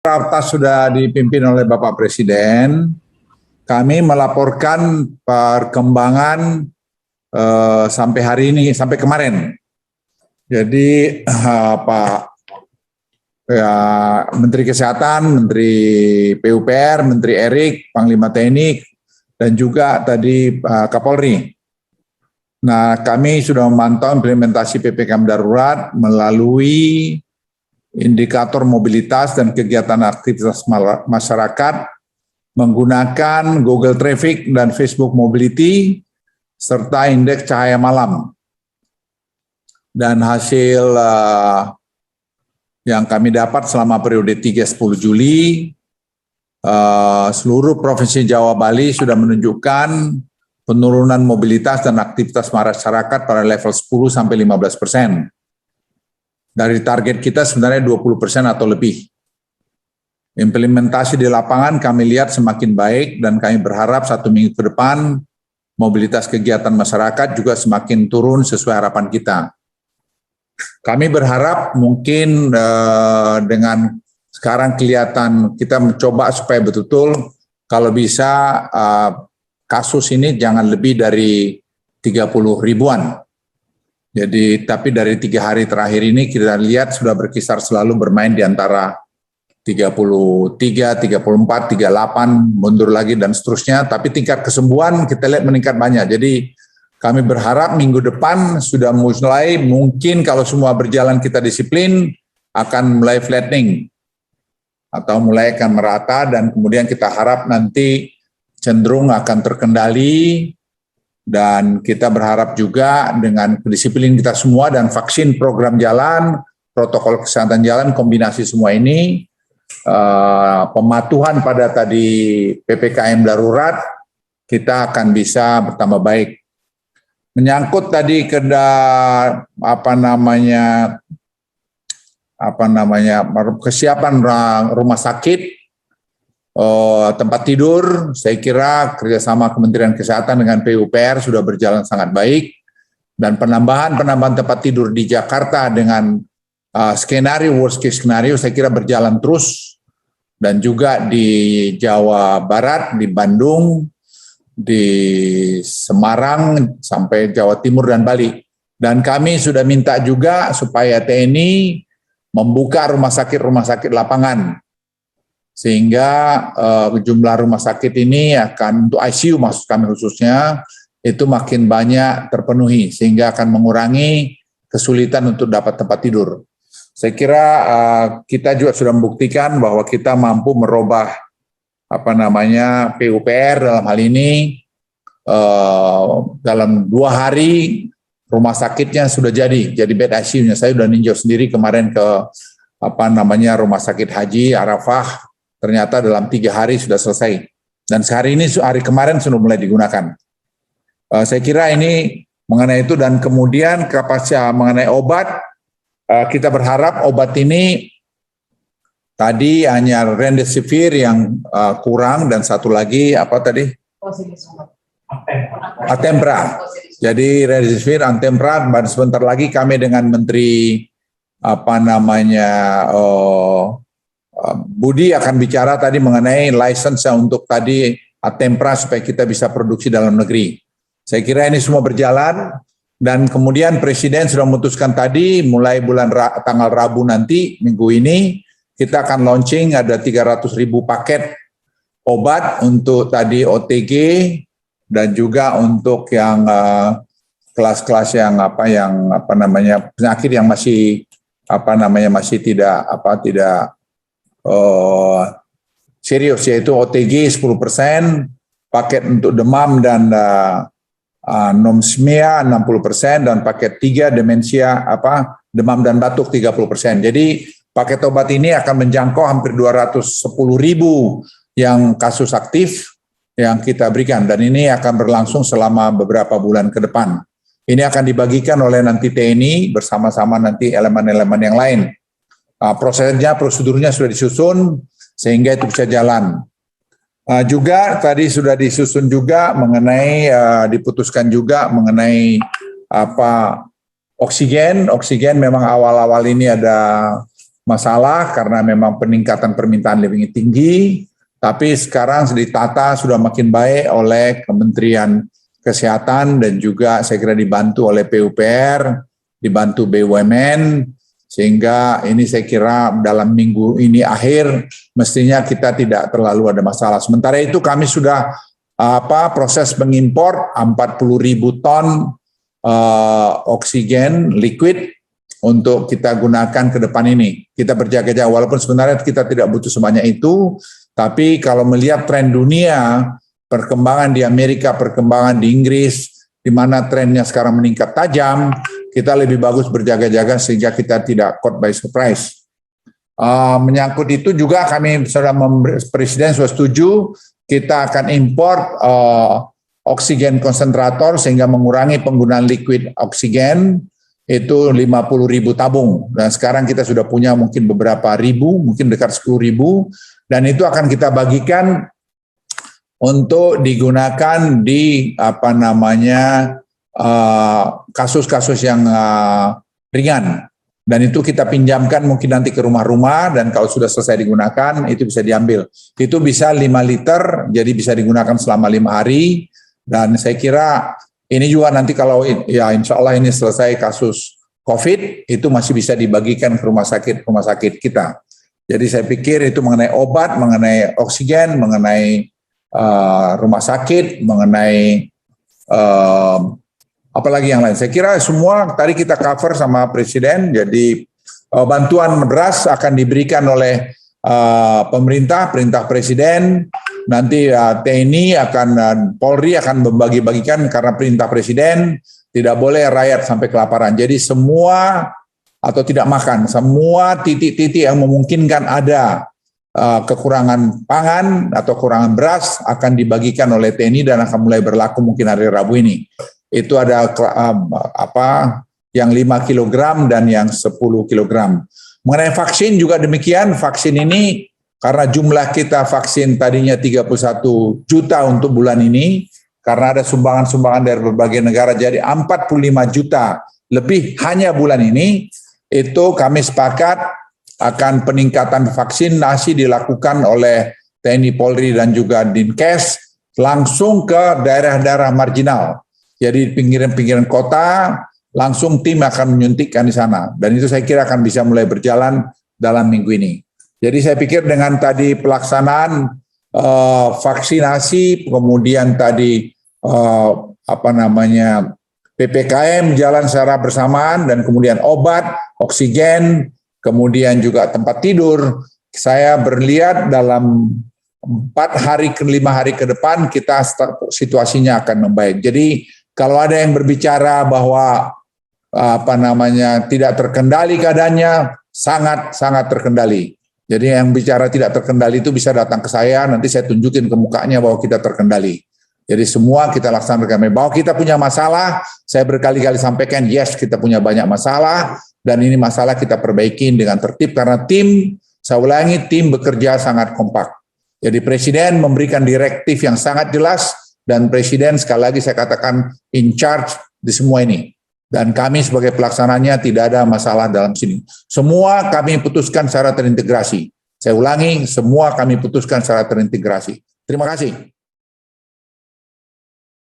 Ratas sudah dipimpin oleh Bapak Presiden. Kami melaporkan perkembangan sampai hari ini, sampai kemarin. Jadi Pak Menteri Kesehatan, Menteri PUPR, Menteri Erik, Panglima TNI, dan juga tadi Kapolri. Nah, kami sudah memantau implementasi PPKM darurat melalui indikator mobilitas dan kegiatan aktivitas masyarakat menggunakan Google Traffic dan Facebook Mobility serta indeks cahaya malam. Dan hasil yang kami dapat selama periode 3-10 Juli, seluruh Provinsi Jawa Bali sudah menunjukkan penurunan mobilitas dan aktivitas masyarakat pada level 10-15%. Dari target kita sebenarnya 20% atau lebih. Implementasi di lapangan kami lihat semakin baik dan kami berharap 1 minggu ke depan mobilitas kegiatan masyarakat juga semakin turun sesuai harapan kita. Kami berharap mungkin dengan sekarang kelihatan kita mencoba supaya betul-betul kalau bisa kasus ini jangan lebih dari 30 ribuan. Jadi, tapi dari 3 hari terakhir ini kita lihat sudah berkisar selalu bermain di antara 33, 34, 38, mundur lagi dan seterusnya. Tapi tingkat kesembuhan kita lihat meningkat banyak. Jadi kami berharap minggu depan sudah mulai, mungkin kalau semua berjalan kita disiplin, akan mulai flattening atau mulai akan merata dan kemudian kita harap nanti cenderung akan terkendali. Dan kita berharap juga dengan kedisiplinan kita semua dan vaksin program jalan, protokol kesehatan jalan, kombinasi semua ini, pematuhan pada tadi PPKM darurat, kita akan bisa bertambah baik. Menyangkut tadi kesiapan rumah sakit, tempat tidur, saya kira kerjasama Kementerian Kesehatan dengan PUPR sudah berjalan sangat baik dan penambahan tempat tidur di Jakarta dengan skenario worst case skenario saya kira berjalan terus dan juga di Jawa Barat, di Bandung, di Semarang sampai Jawa Timur dan Bali. Dan kami sudah minta juga supaya TNI membuka rumah sakit lapangan. Sehingga jumlah rumah sakit ini akan untuk ICU maksud kami khususnya itu makin banyak terpenuhi sehingga akan mengurangi kesulitan untuk dapat tempat tidur. Saya kira kita juga sudah membuktikan bahwa kita mampu merubah PUPR dalam hal ini dalam 2 hari rumah sakitnya sudah jadi bed ICU-nya. Saya sudah ninjau sendiri kemarin ke rumah sakit Haji Arafah. Ternyata dalam 3 hari sudah selesai. Dan hari kemarin sudah mulai digunakan. Saya kira ini mengenai itu dan kemudian kapasitas mengenai obat, kita berharap obat ini tadi hanya remdesivir yang kurang dan satu lagi Antempra. Jadi remdesivir, Antempra, dan sebentar lagi kami dengan Menteri Budi akan bicara tadi mengenai license untuk tadi Antempra supaya kita bisa produksi dalam negeri. Saya kira ini semua berjalan dan kemudian Presiden sudah memutuskan tadi mulai tanggal Rabu nanti minggu ini kita akan launching ada 300.000 paket obat untuk tadi OTG dan juga untuk yang kelas-kelas yang penyakit yang masih tidak serius yaitu OTG 10%, paket untuk demam dan anosmia 60% dan paket 3 demensia demam dan batuk 30%. Jadi paket obat ini akan menjangkau hampir 210.000 yang kasus aktif yang kita berikan dan ini akan berlangsung selama beberapa bulan ke depan. Ini akan dibagikan oleh nanti TNI bersama-sama nanti elemen-elemen yang lain. Prosedurnya sudah disusun sehingga itu bisa jalan. Juga tadi sudah disusun juga mengenai diputuskan juga mengenai oksigen. Oksigen memang awal-awal ini ada masalah karena memang peningkatan permintaan living tinggi, tapi sekarang ditata sudah makin baik oleh Kementerian Kesehatan dan juga saya kira dibantu oleh PUPR, dibantu BUMN, sehingga ini saya kira dalam minggu ini akhir mestinya kita tidak terlalu ada masalah. Sementara itu kami sudah proses mengimpor 40.000 ton oksigen liquid untuk kita gunakan ke depan ini. Kita berjaga-jaga walaupun sebenarnya kita tidak butuh sebanyak itu, tapi kalau melihat tren dunia, perkembangan di Amerika, perkembangan di Inggris, di mana trennya sekarang meningkat tajam, kita lebih bagus berjaga-jaga sehingga kita tidak caught by surprise. Menyangkut itu juga kami sudah Presiden sudah setuju, kita akan import oksigen konsentrator sehingga mengurangi penggunaan liquid oksigen, itu 50.000 tabung. Dan sekarang kita sudah punya mungkin beberapa ribu, mungkin dekat 10.000, dan itu akan kita bagikan untuk digunakan di kasus-kasus yang ringan. Dan itu kita pinjamkan mungkin nanti ke rumah-rumah, dan kalau sudah selesai digunakan itu bisa diambil. Itu bisa 5 liter, jadi bisa digunakan selama 5 hari. Dan saya kira ini juga nanti kalau ya insya Allah ini selesai kasus COVID, itu masih bisa dibagikan ke rumah sakit kita. Jadi saya pikir itu mengenai obat, mengenai oksigen, mengenai rumah sakit, mengenai apalagi yang lain. Saya kira semua tadi kita cover sama Presiden, jadi bantuan beras akan diberikan oleh pemerintah, perintah Presiden, nanti TNI Polri akan membagi-bagikan karena perintah Presiden, tidak boleh rakyat sampai kelaparan. Jadi semua atau tidak makan, semua titik-titik yang memungkinkan ada kekurangan pangan atau kekurangan beras akan dibagikan oleh TNI dan akan mulai berlaku mungkin hari Rabu ini. Itu ada yang 5 kg dan yang 10 kg. Mengenai vaksin juga demikian, vaksin ini karena jumlah kita vaksin tadinya 31 juta untuk bulan ini, karena ada sumbangan-sumbangan dari berbagai negara jadi 45 juta lebih hanya bulan ini, itu kami sepakat akan peningkatan vaksinasi dilakukan oleh TNI Polri dan juga Dinkes langsung ke daerah-daerah marginal. Jadi pinggiran-pinggiran kota, langsung tim akan menyuntikkan di sana. Dan itu saya kira akan bisa mulai berjalan dalam minggu ini. Jadi saya pikir dengan tadi pelaksanaan vaksinasi, kemudian tadi PPKM jalan secara bersamaan, dan kemudian obat, oksigen, kemudian juga tempat tidur, saya berlihat dalam 4 hari ke 5 hari ke depan kita situasinya akan membaik. Jadi kalau ada yang berbicara bahwa tidak terkendali keadaannya, sangat terkendali. Jadi yang bicara tidak terkendali itu bisa datang ke saya, nanti saya tunjukin ke mukanya bahwa kita terkendali. Jadi semua kita laksanakan. Bahwa kita punya masalah, saya berkali-kali sampaikan, yes kita punya banyak masalah, dan ini masalah kita perbaikin dengan tertib, karena tim, saya ulangi, tim bekerja sangat kompak. Jadi Presiden memberikan direktif yang sangat jelas, dan Presiden sekali lagi saya katakan in charge di semua ini. Dan kami sebagai pelaksananya tidak ada masalah dalam sini. Semua kami putuskan secara terintegrasi. Saya ulangi, semua kami putuskan secara terintegrasi. Terima kasih.